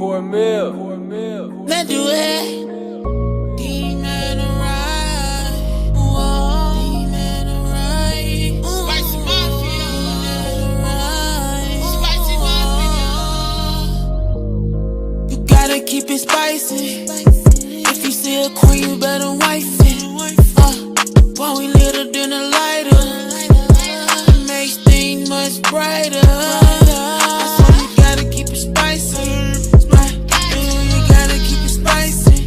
Let's do it. Demon alright. Whoa. Demon alright. Spicy mafia. Spicy mafia. You gotta keep it spicy. If you see a queen, you better wife it. While we litter than a lighter, it makes things much brighter. So you gotta keep it spicy. You gotta keep it spicy.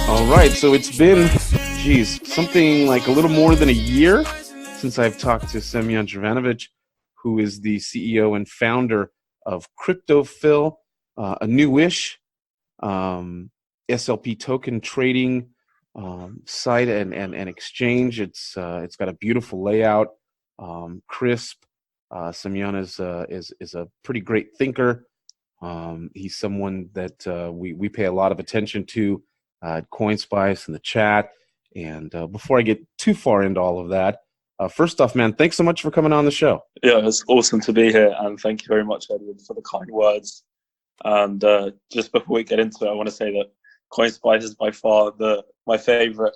All right, so it's been, something like a little more than a year since I've talked to Semyon Germanovich, who is the CEO and founder of Cryptophyl, a newish SLP token trading site and exchange. It's got a beautiful layout, crisp. Semyon is a pretty great thinker. He's someone that we pay a lot of attention to at CoinSpice and the chat. And before I get too far into all of that, first off, man, thanks so much for coming on the show. Yeah, it's awesome to be here, and thank you very much, Edward, for the kind words. And just before we get into it, I want to say that CoinSpice is by far my favorite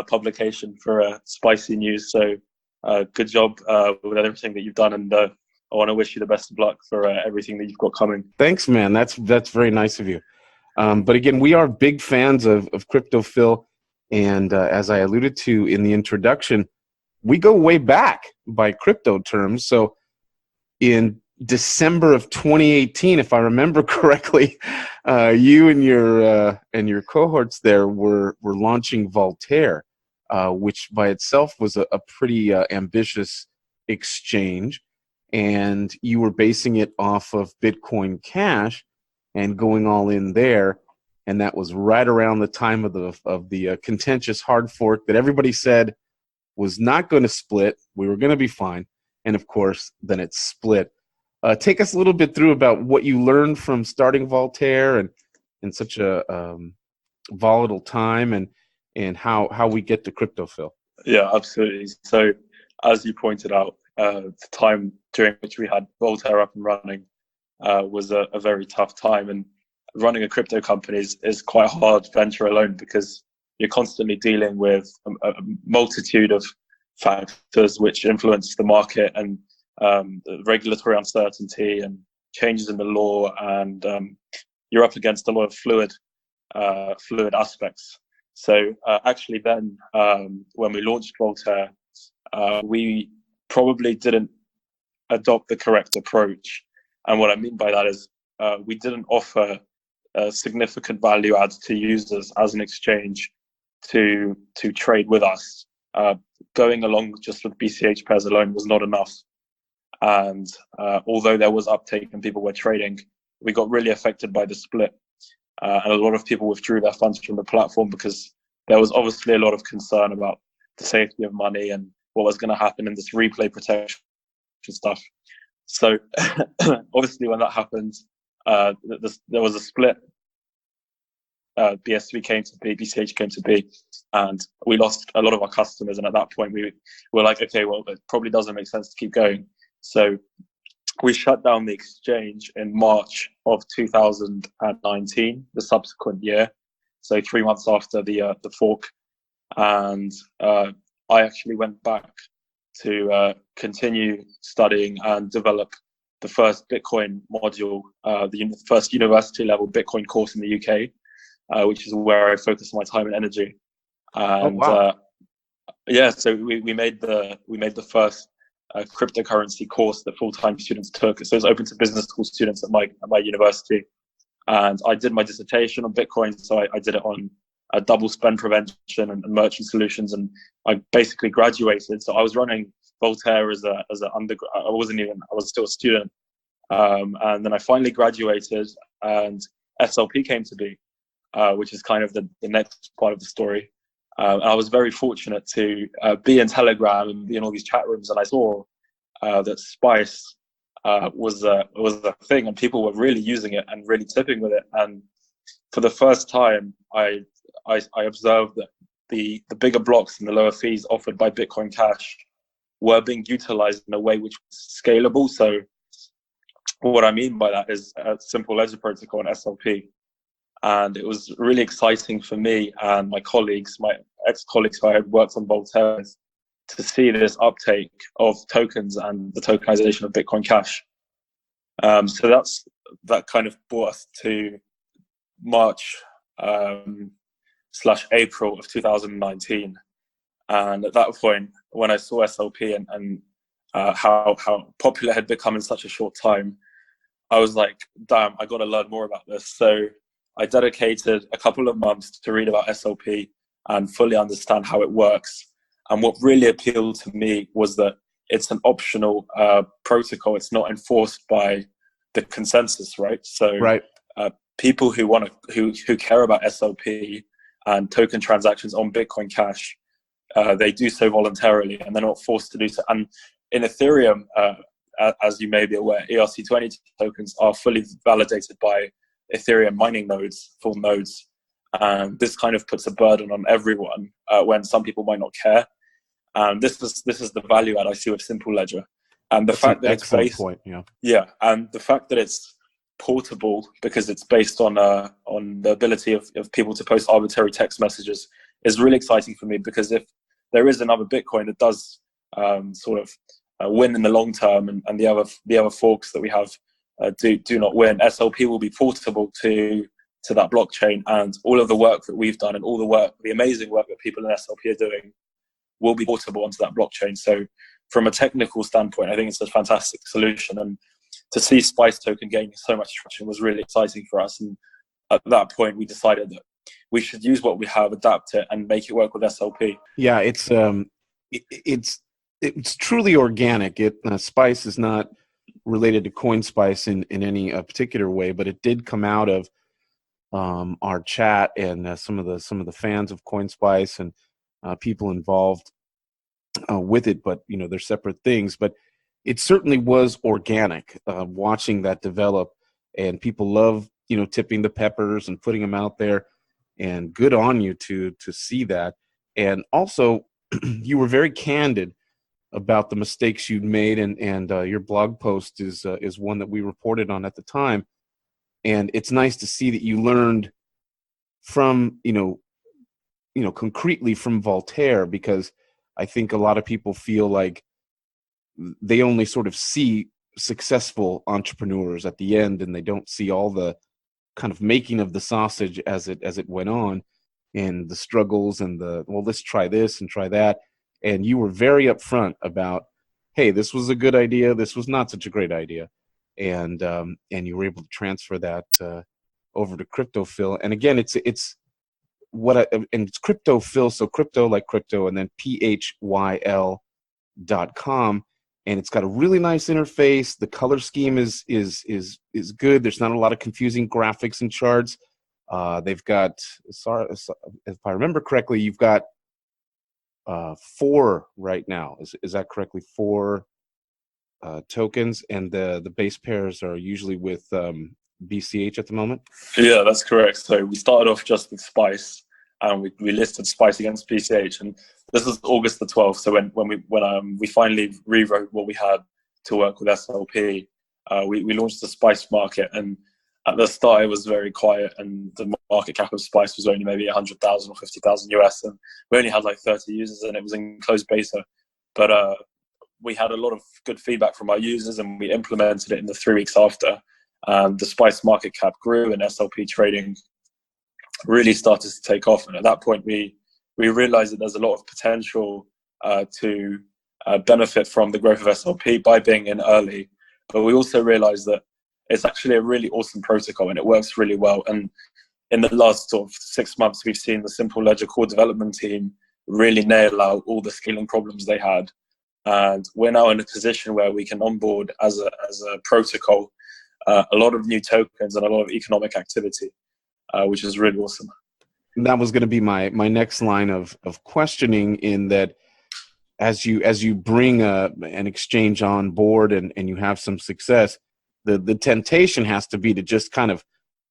publication for spicy news. So good job with everything that you've done, and I want to wish you the best of luck for everything that you've got coming. Thanks, man. That's very nice of you. But again, we are big fans of Cryptophyl, and as I alluded to in the introduction, we go way back by crypto terms. So in December of 2018, if I remember correctly, you and your cohorts there were launching Voltaire, which by itself was a pretty ambitious exchange, and you were basing it off of Bitcoin Cash and going all in there. And that was right around the time of the contentious hard fork that everybody said was not going to split. We were going to be fine, and of course, then it split. Take us a little bit through about what you learned from starting Voltaire and in such a volatile time, and how we get to Cryptophyl. Yeah, absolutely. So as you pointed out, the time during which we had Voltaire up and running was a very tough time. And running a crypto company is quite a hard venture alone, because you're constantly dealing with a multitude of factors which influence the market, and the regulatory uncertainty and changes in the law, and you're up against a lot of fluid aspects. So actually then, when we launched Voltaire, we probably didn't adopt the correct approach. And what I mean by that is we didn't offer significant value adds to users as an exchange to trade with us. Going along just with BCH pairs alone was not enough. And although there was uptake and people were trading, we got really affected by the split. And a lot of people withdrew their funds from the platform because there was obviously a lot of concern about the safety of money and what was going to happen in this replay protection stuff. So obviously when that happened, there was a split. BSV came to be, BCH came to be, and we lost a lot of our customers. And at that point, we were like, okay, well, it probably doesn't make sense to keep going. So we shut down the exchange in March of 2019, the subsequent year. So 3 months after the fork. And I actually went back to continue studying and develop the first Bitcoin module, the first university level Bitcoin course in the UK. Which is where I focus my time and energy. And so we made the first cryptocurrency course that full-time students took. So it was open to business school students at my university. And I did my dissertation on Bitcoin. So I did it on double spend prevention and merchant solutions. And I basically graduated. So I was running Voltaire as an undergrad. I was still a student. And then I finally graduated, and SLP came to be. Which is kind of the next part of the story. I was very fortunate to be in Telegram and be in all these chat rooms, and I saw that Spice was a thing, and people were really using it and really tipping with it. And for the first time, I observed that the bigger blocks and the lower fees offered by Bitcoin Cash were being utilized in a way which was scalable. So what I mean by that is a simple ledger protocol and SLP. And it was really exciting for me and my colleagues, my ex-colleagues who I had worked on Voltaire with, to see this uptake of tokens and the tokenization of Bitcoin Cash. So that kind of brought us to March / April of 2019. And at that point, when I saw SLP and how popular it had become in such a short time, I was like, damn, I got to learn more about this. So I dedicated a couple of months to read about SLP and fully understand how it works. And what really appealed to me was that it's an optional protocol. It's not enforced by the consensus, right? So Right. People who care about SLP and token transactions on Bitcoin Cash, they do so voluntarily, and they're not forced to do so. And in Ethereum, as you may be aware, ERC20 tokens are fully validated by Ethereum mining nodes, full nodes. And this kind of puts a burden on everyone when some people might not care. And this is the value add I see with Simple Ledger. And the fact that it's based, and the fact that it's portable because it's based on the ability of people to post arbitrary text messages is really exciting for me, because if there is another Bitcoin that does win in the long term, and the other forks that we have do not win, SLP will be portable to that blockchain, and all of the work that we've done and all the amazing work that people in SLP are doing will be portable onto that blockchain. So from a technical standpoint, I think it's a fantastic solution, and to see Spice token gaining so much traction was really exciting for us. And at that point, we decided that we should use what we have, adapt it, and make it work with SLP. Yeah, it's truly organic. Spice is not related to CoinSpice in any particular way, but it did come out of our chat and some of the fans of CoinSpice and people involved with it. But they're separate things. But it certainly was organic. Watching that develop, and people love tipping the peppers and putting them out there. And good on you to see that. And also, you were very candid about the mistakes you'd made, and your blog post is one that we reported on at the time. And it's nice to see that you learned from concretely from Voltaire, because I think a lot of people feel like they only sort of see successful entrepreneurs at the end, and they don't see all the kind of making of the sausage as it went on, and the struggles and let's try this and try that. And you were very upfront about, hey, this was a good idea, this was not such a great idea, and you were able to transfer that over to Cryptophyl. And again, it's Cryptophyl, so crypto like crypto, and then PHYL.com, and it's got a really nice interface. The color scheme is good. There's not a lot of confusing graphics and charts. They've got, if I remember correctly, you've got 4 right now. Is that correctly? 4 tokens, and the base pairs are usually with BCH at the moment. Yeah, that's correct. So we started off just with Spice, and we listed Spice against BCH, and this was August the 12th. So when we finally rewrote what we had to work with SLP, we launched the Spice market, and at the start it was very quiet, and the market cap of Spice was only maybe 100,000 or 50,000 US, and we only had like 30 users, and it was in closed beta. But we had a lot of good feedback from our users, and we implemented it in the 3 weeks after. The Spice market cap grew, and SLP trading really started to take off. And at that point, we realized that there's a lot of potential to benefit from the growth of SLP by being in early. But we also realized that it's actually a really awesome protocol, and it works really well. And in the last sort of 6 months, we've seen the Simple Ledger core development team really nail out all the scaling problems they had. And we're now in a position where we can onboard as a protocol a lot of new tokens and a lot of economic activity, which is really awesome. And that was going to be my next line of questioning, in that as you bring an exchange on board and you have some success, the temptation has to be to just kind of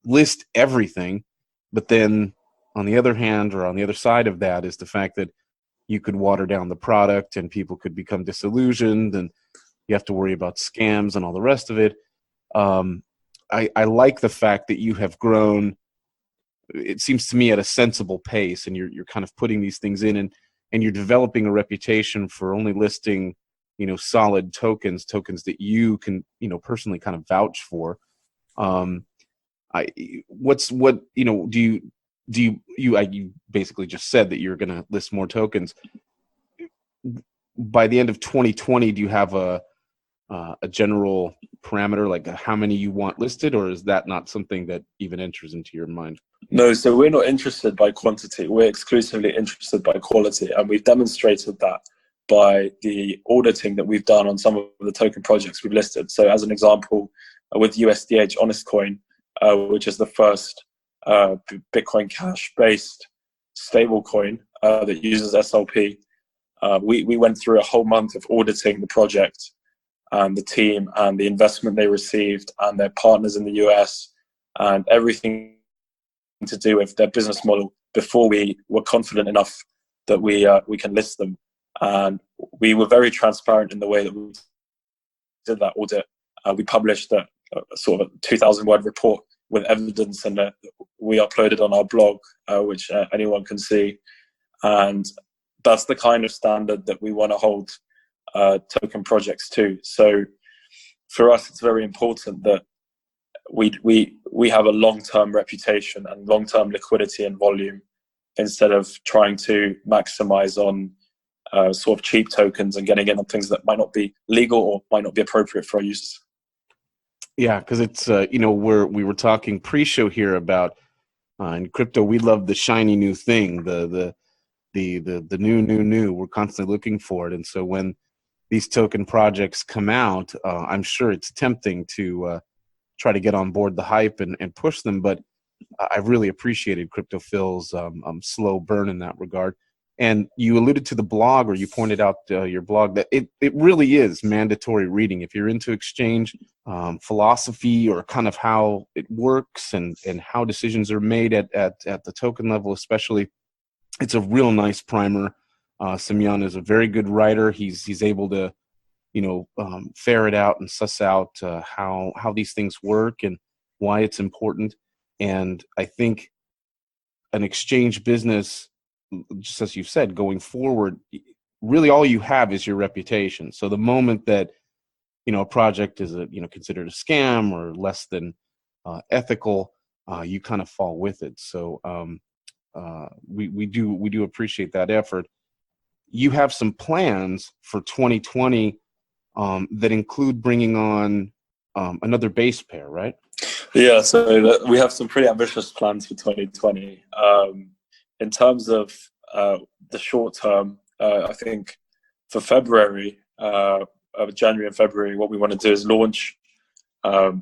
list everything. But then on the other hand, or on the other side of that, is the fact that you could water down the product and people could become disillusioned, and you have to worry about scams and all the rest of it. I like the fact that you have grown, it seems to me, at a sensible pace, and you're kind of putting these things in, and you're developing a reputation for only listing, solid tokens that you can, personally kind of vouch for. You basically just said that you're going to list more tokens by the end of 2020. Do you have a general parameter, like how many you want listed, or is that not something that even enters into your mind? No, so we're not interested by quantity. We're exclusively interested by quality, and we've demonstrated that by the auditing that we've done on some of the token projects we've listed. So as an example, with USDH Honest Coin, which is the first Bitcoin Cash-based stablecoin that uses SLP, we went through a whole month of auditing the project and the team and the investment they received and their partners in the US and everything to do with their business model before we were confident enough that we can list them. And we were very transparent in the way that we did that audit. We published a sort of 2,000-word report with evidence, and we uploaded on our blog, which anyone can see. And that's the kind of standard that we want to hold token projects to. So for us, it's very important that we have a long-term reputation and long-term liquidity and volume, instead of trying to maximize on sort of cheap tokens and getting in on things that might not be legal or might not be appropriate for our users. Yeah, because it's we were talking pre-show here about in crypto, we love the shiny new thing, the new. We're constantly looking for it, and so when these token projects come out, I'm sure it's tempting to try to get on board the hype and push them. But I've really appreciated Cryptophyl's slow burn in that regard. And you alluded to the blog, or you pointed out your blog, that it really is mandatory reading. If you're into exchange philosophy, or kind of how it works and how decisions are made at the token level especially, it's a real nice primer. Semyon is a very good writer. He's able to, ferret out and suss out how these things work and why it's important. And I think an exchange business, just as you said, going forward, really all you have is your reputation. So the moment that a project is considered a scam or less than ethical, you kind of fall with it. So we do appreciate that effort. You have some plans for 2020 that include bringing on another base pair, right? Yeah, so we have some pretty ambitious plans for 2020. In terms of the short term, I think for February, January and February, what we want to do is launch a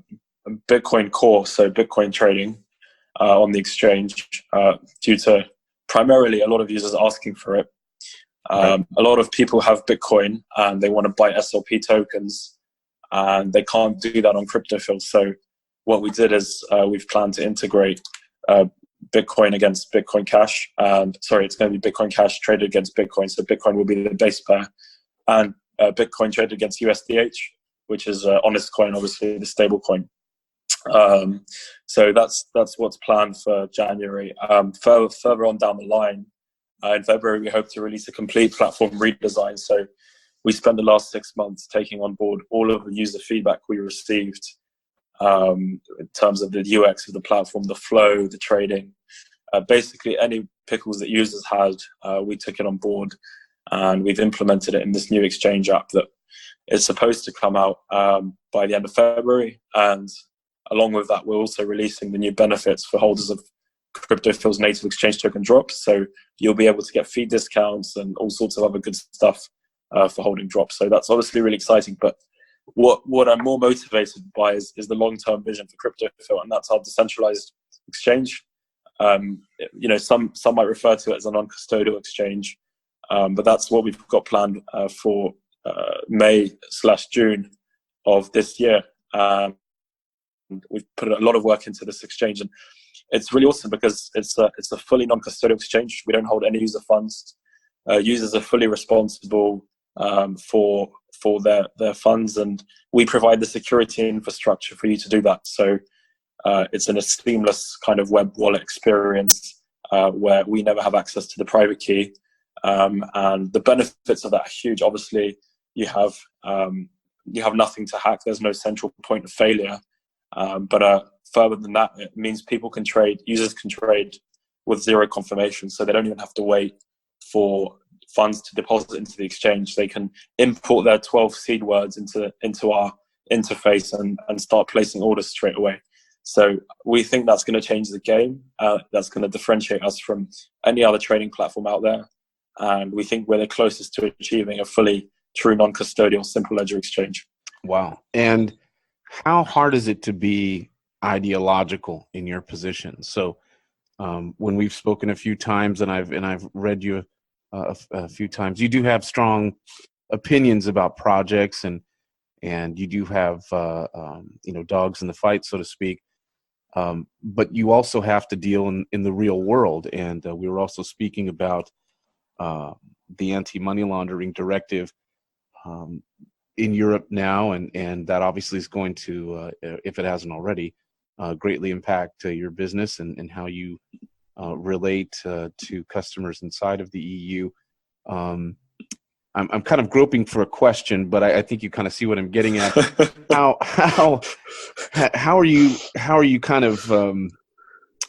Bitcoin core, so Bitcoin trading on the exchange, due to primarily a lot of users asking for it. A lot of people have Bitcoin and they want to buy SLP tokens, and they can't do that on Cryptophyl. So what we did is we've planned to integrate Bitcoin against Bitcoin Cash. And it's going to be Bitcoin Cash traded against Bitcoin. So Bitcoin will be the base pair, and Bitcoin traded against USDH, which is Honest Coin, obviously the stable coin. So that's what's planned for January. Further on down the line, in February, we hope to release a complete platform redesign. So we spent the last 6 months taking on board all of the user feedback we received in terms of the UX of the platform, the flow, the trading. Basically, any pickles that users had, we took it on board, and we've implemented it in this new exchange app that is supposed to come out by the end of February. And along with that, we're also releasing the new benefits for holders of Cryptophyl's native exchange token drops. So you'll be able to get fee discounts and all sorts of other good stuff for holding drops. So that's obviously really exciting. But what I'm more motivated by is the long-term vision for Cryptophyl, and that's our decentralized exchange. Some might refer to it as a non-custodial exchange, but that's what we've got planned for May/June of this year. We've put a lot of work into this exchange, and it's really awesome because it's a fully non-custodial exchange. We don't hold any user funds. Users are fully responsible for their funds, and we provide the security infrastructure for you to do that. So it's in a seamless kind of web wallet experience where we never have access to the private key. And the benefits of that are huge. Obviously, you have nothing to hack. There's no central point of failure. But further than that, it means users can trade with zero confirmation. So they don't even have to wait for funds to deposit into the exchange. They can import their 12 seed words into our interface and start placing orders straight away. So we think that's going to change the game. That's going to differentiate us from any other trading platform out there. And we think we're the closest to achieving a fully true non-custodial simple ledger exchange. Wow. And how hard is it to be ideological in your position? So when we've spoken a few times, and I've read you a few times, you do have strong opinions about projects, and you do have dogs in the fight, so to speak. But you also have to deal in the real world, and we were also speaking about the anti-money laundering directive in Europe now, and that obviously is going to, if it hasn't already, greatly impact your business and how you relate to customers inside of the EU. I'm kind of groping for a question, but I think you kind of see what I'm getting at. How are you kind of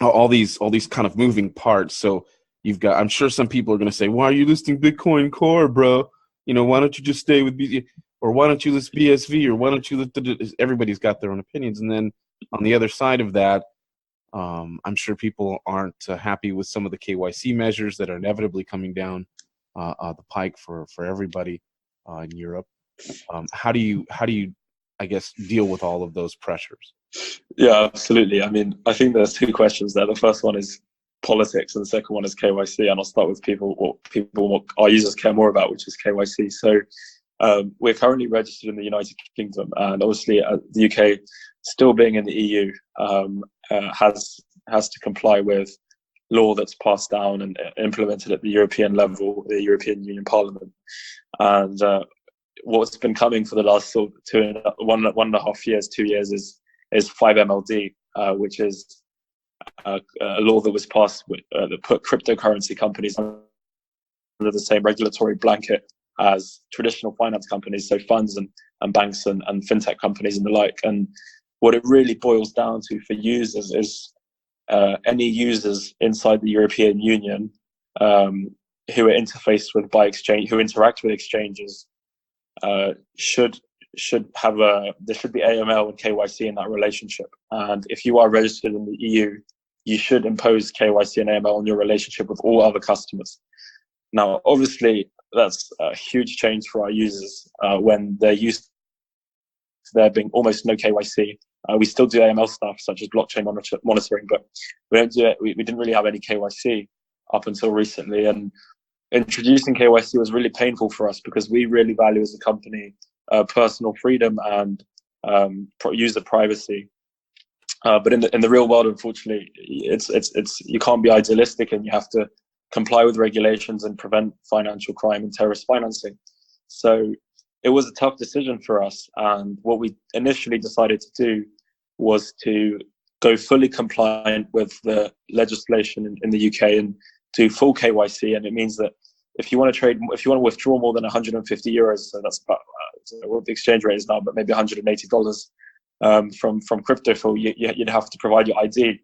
all these kind of moving parts? So you've got, I'm sure some people are going to say, why are you listing Bitcoin Core, bro? Why don't you just stay with BTC, or why don't you list BSV, or why don't you list, everybody's got their own opinions. And then on the other side of that, I'm sure people aren't happy with some of the KYC measures that are inevitably coming down the pike for everybody in Europe. How do you, I guess, deal with all of those pressures? Yeah, absolutely. I mean, I think there's two questions there. The first one is politics, and the second one is KYC. And I'll start with what our users care more about, which is KYC. So we're currently registered in the United Kingdom, and obviously the UK, still being in the EU, has to comply with law that's passed down and implemented at the European level, the European Union Parliament. And what's been coming for the last sort of one and a half years, 2 years, is 5MLD, which is a law that was passed that put cryptocurrency companies under the same regulatory blanket as traditional finance companies, so funds and banks and fintech companies and the like. And what it really boils down to for users is any users inside the European Union who are interfaced with by exchange, who interact with exchanges, should have there should be AML and KYC in that relationship. And if you are registered in the EU, you should impose KYC and AML on your relationship with all other customers. Now, obviously, that's a huge change for our users when they're used to there being almost no KYC. We still do AML stuff such as blockchain monitoring, but we don't do it. We didn't really have any KYC up until recently, and introducing KYC was really painful for us because we really value as a company personal freedom and user privacy. But in the real world, unfortunately, it's you can't be idealistic, and you have to comply with regulations and prevent financial crime and terrorist financing. So it was a tough decision for us, and what we initially decided to do was to go fully compliant with the legislation in the UK and do full KYC. And it means that if you want to withdraw more than 150 euros, so that's about what the exchange rate is now, but maybe $180 from Cryptophyl, you'd have to provide your ID.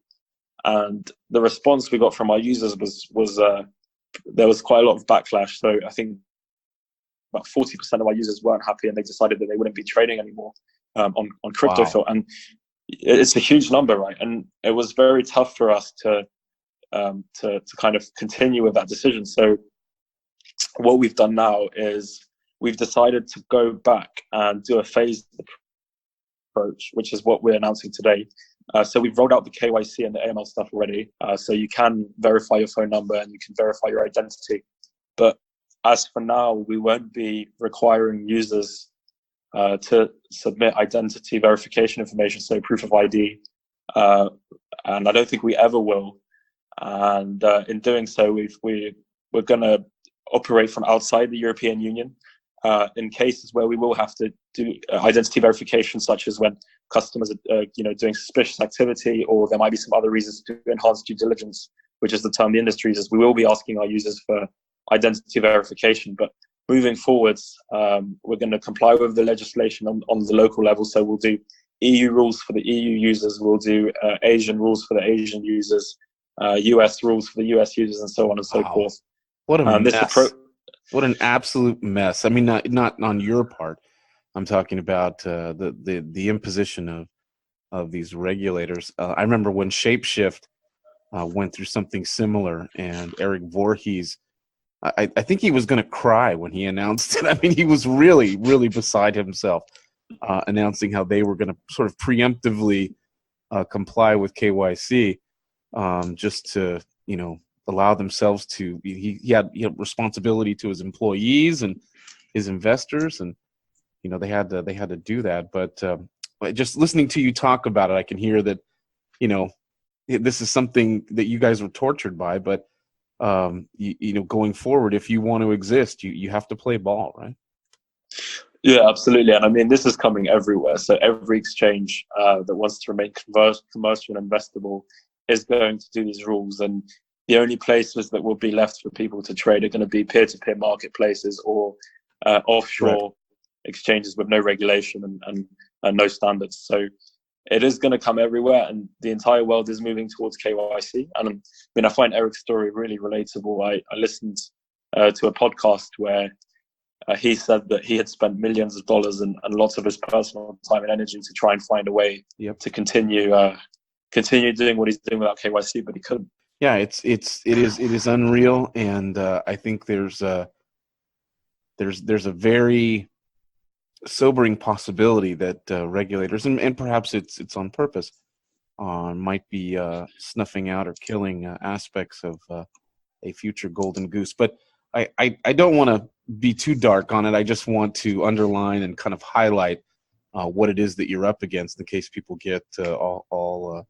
And the response we got from our users was there was quite a lot of backlash. So I think about 40% of our users weren't happy, and they decided that they wouldn't be trading anymore on Cryptophyl. Wow. And it's a huge number, right? And it was very tough for us to kind of continue with that decision. So what we've done now is we've decided to go back and do a phased approach, which is what we're announcing today. So we've rolled out the KYC and the AML stuff already. So you can verify your phone number and you can verify your identity. But as for now, we won't be requiring users to submit identity verification information, so proof of ID. And I don't think we ever will. And in doing so, we're going to operate from outside the European Union. in cases where we will have to do identity verification, such as when customers are doing suspicious activity, or there might be some other reasons to enhance due diligence, which is the term the industry uses, we will be asking our users for identity verification. But moving forwards, we're going to comply with the legislation on the local level. So we'll do EU rules for the EU users, we'll do Asian rules for the Asian users, US rules for the US users, and so on and so forth. What a mess. What an absolute mess. I mean, not on your part. I'm talking about the imposition of these regulators. I remember when Shapeshift went through something similar, and Eric Voorhees, I think he was going to cry when he announced it. I mean, he was really, really beside himself, announcing how they were going to sort of preemptively comply with KYC, just to, allow themselves to. He had responsibility to his employees and his investors, and they had to do that. But just listening to you talk about it, I can hear that this is something that you guys were tortured by. But going forward, if you want to exist, you have to play ball, right? Yeah, absolutely. And I mean, this is coming everywhere. So every exchange that wants to remain commercial and investable is going to do these rules. And the only places that will be left for people to trade are going to be peer-to-peer marketplaces or offshore exchanges with no regulation and no standards. So it is going to come everywhere, and the entire world is moving towards KYC. And I find Eric's story really relatable. I listened to a podcast where he said that he had spent millions of dollars and lots of his personal time and energy to try and find a way to continue doing what he's doing without KYC, but he couldn't. Yeah, it is unreal, and I think there's a very sobering possibility that regulators, and perhaps it's on purpose, might be snuffing out or killing aspects of a future golden goose. But I don't want to be too dark on it. I just want to underline and kind of highlight what it is that you're up against, in case people get all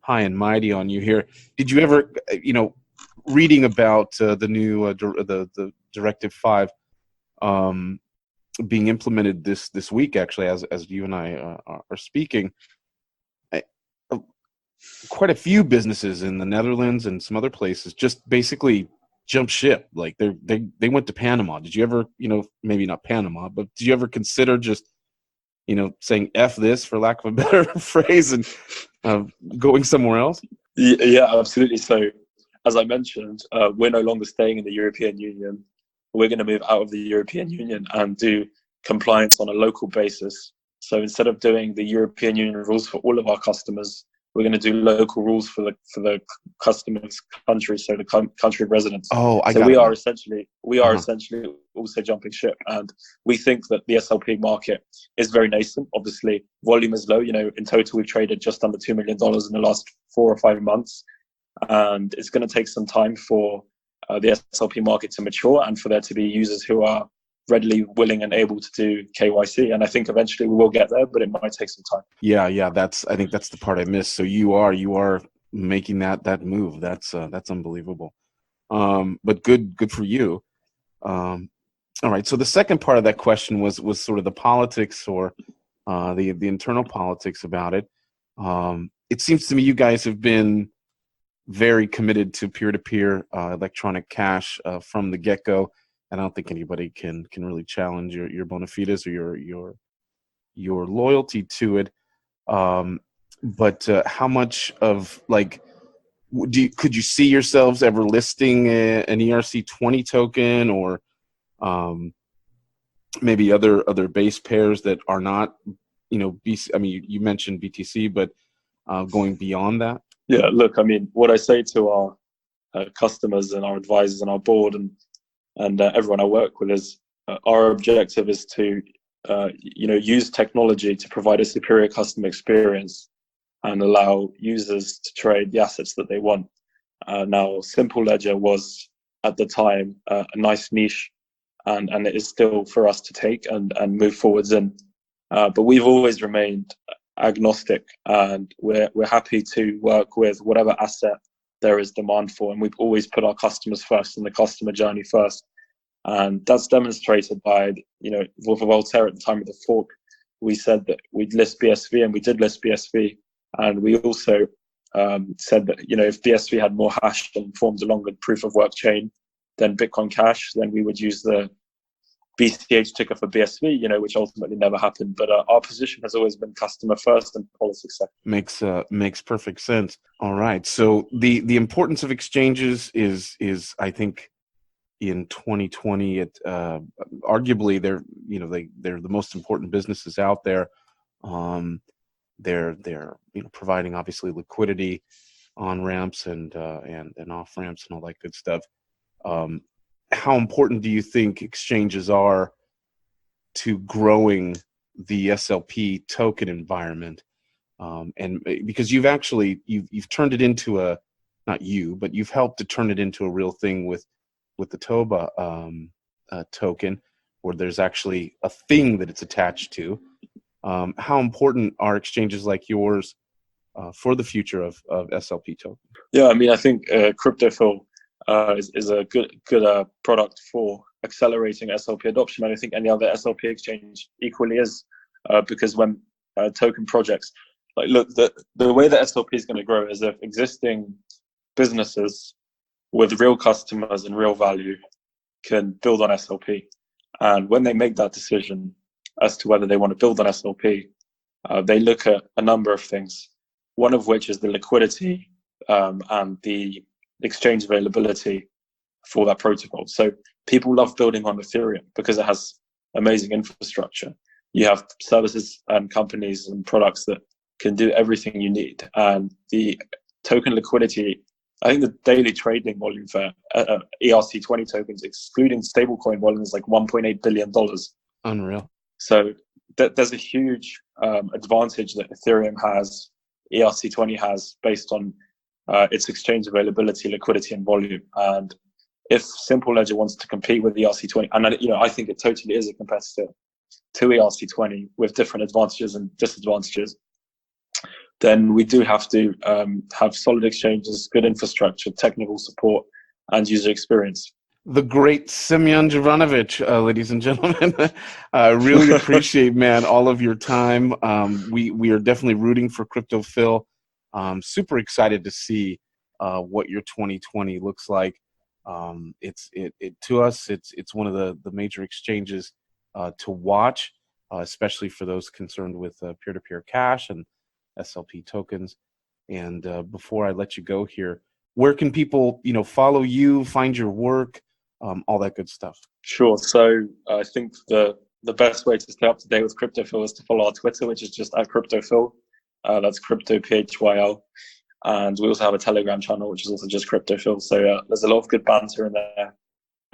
high and mighty on you here. Did you ever, reading about the new the Directive 5 being implemented this week, actually, as you and I are speaking, quite a few businesses in the Netherlands and some other places just basically jump ship. Like they went to Panama. Did you ever, maybe not Panama, but did you ever consider just, saying F this, for lack of a better phrase, and going somewhere else? Yeah, absolutely. So as I mentioned, we're no longer staying in the European Union. We're going to move out of the European Union and do compliance on a local basis. So instead of doing the European Union rules for all of our customers, we're going to do local rules for the customer's country, so the country of residence. We are essentially also jumping ship, and we think that the SLP market is very nascent. Obviously, volume is low. In total, we've traded just under $2 million in the last 4 or 5 months, and it's going to take some time for the SLP market to mature and for there to be users who are readily willing and able to do KYC. And I think eventually we will get there, but it might take some time. Yeah. I think that's the part I missed. So you are making that move. That's unbelievable. But good for you. All right. So the second part of that question was sort of the politics, or the internal politics about it. It seems to me you guys have been very committed to peer-to-peer electronic cash from the get-go. And I don't think anybody can really challenge your bona fides or your loyalty to it. But how much of, could you see yourselves ever listing an ERC20 token, or maybe other base pairs that are not, BC? I mean, you mentioned BTC, but going beyond that? Yeah, look, I mean, what I say to our customers and our advisors and our board and everyone I work with is our objective is to use technology to provide a superior customer experience and allow users to trade the assets that they want. Now, Simple Ledger was at the time a nice niche, and it is still for us to take and move forwards in. But we've always remained agnostic, and we're happy to work with whatever asset there is demand for, and we've always put our customers first and the customer journey first. And that's demonstrated by, with Voltaire at the time of the fork, we said that we'd list BSV, and we did list BSV. And we also said that, if BSV had more hash and formed a longer proof of work chain than Bitcoin Cash, then we would use the BCH ticker for BSV, which ultimately never happened. But our position has always been customer first and politics second. Makes perfect sense. All right. So the importance of exchanges is I think in 2020, arguably they're the most important businesses out there. They're providing obviously liquidity on ramps and off ramps and all that good stuff. How important do you think exchanges are to growing the SLP token environment? And because you've turned it into but you've helped to turn it into a real thing with the Toba token, where there's actually a thing that it's attached to. How important are exchanges like yours for the future of SLP token? Yeah, I think Cryptophyl is a good product for accelerating SLP adoption. And I think any other SLP exchange equally is, because when token projects, look, the way that SLP is going to grow is if existing businesses with real customers and real value can build on SLP. And when they make that decision as to whether they want to build on SLP, they look at a number of things, one of which is the liquidity and the exchange availability for that protocol. So people love building on Ethereum because it has amazing infrastructure. You have services and companies and products that can do everything you need. And the token liquidity, I think the daily trading volume for ERC20 tokens, excluding stablecoin volume, is like $1.8 billion. Unreal. So there's a huge advantage that Ethereum has, ERC20 has, based on its exchange availability, liquidity, and volume. And if Simple Ledger wants to compete with ERC20, and I think it totally is a competitor to ERC20 with different advantages and disadvantages, then we do have to have solid exchanges, good infrastructure, technical support, and user experience. The great Semyon Germanovich, ladies and gentlemen. I really appreciate, man, all of your time. We are definitely rooting for Cryptophyl. Super excited to see what your 2020 looks like. To us, it's one of the major exchanges to watch, especially for those concerned with peer-to-peer cash and SLP tokens. And before I let you go here, where can people, follow you, find your work, all that good stuff? Sure. So I think the best way to stay up to date with Cryptophyl is to follow our Twitter, which is just @Cryptophyl. That's CryptoPHYL. And we also have a Telegram channel, which is also just Cryptophyl. So there's a lot of good banter in there.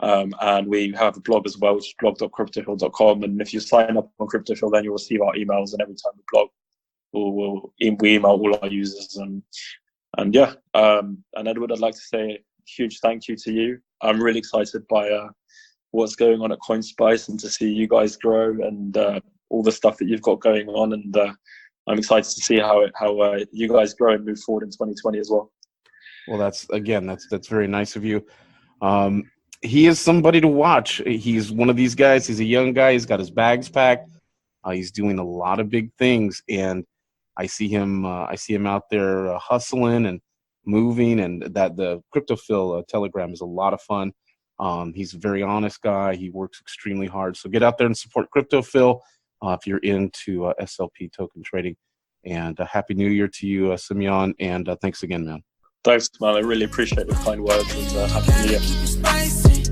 And we have a blog as well, which is blog.cryptophyl.com. And if you sign up on Cryptophyl, then you'll receive our emails. And every time we blog, we email all our users. And Edward, I'd like to say a huge thank you to you. I'm really excited by what's going on at CoinSpice and to see you guys grow and all the stuff that you've got going on. And I'm excited to see how you guys grow and move forward in 2020 as well. Well, that's very nice of you. He is somebody to watch. He's one of these guys. He's a young guy. He's got his bags packed. He's doing a lot of big things, and I see him out there hustling and moving. And that the Cryptophyl Telegram is a lot of fun. He's a very honest guy. He works extremely hard. So get out there and support Cryptophyl if you're into SLP token trading. And Happy New Year to you, Semyon. And thanks again, man. Thanks, man. I really appreciate the kind words, and Happy New Year. Keep it spicy.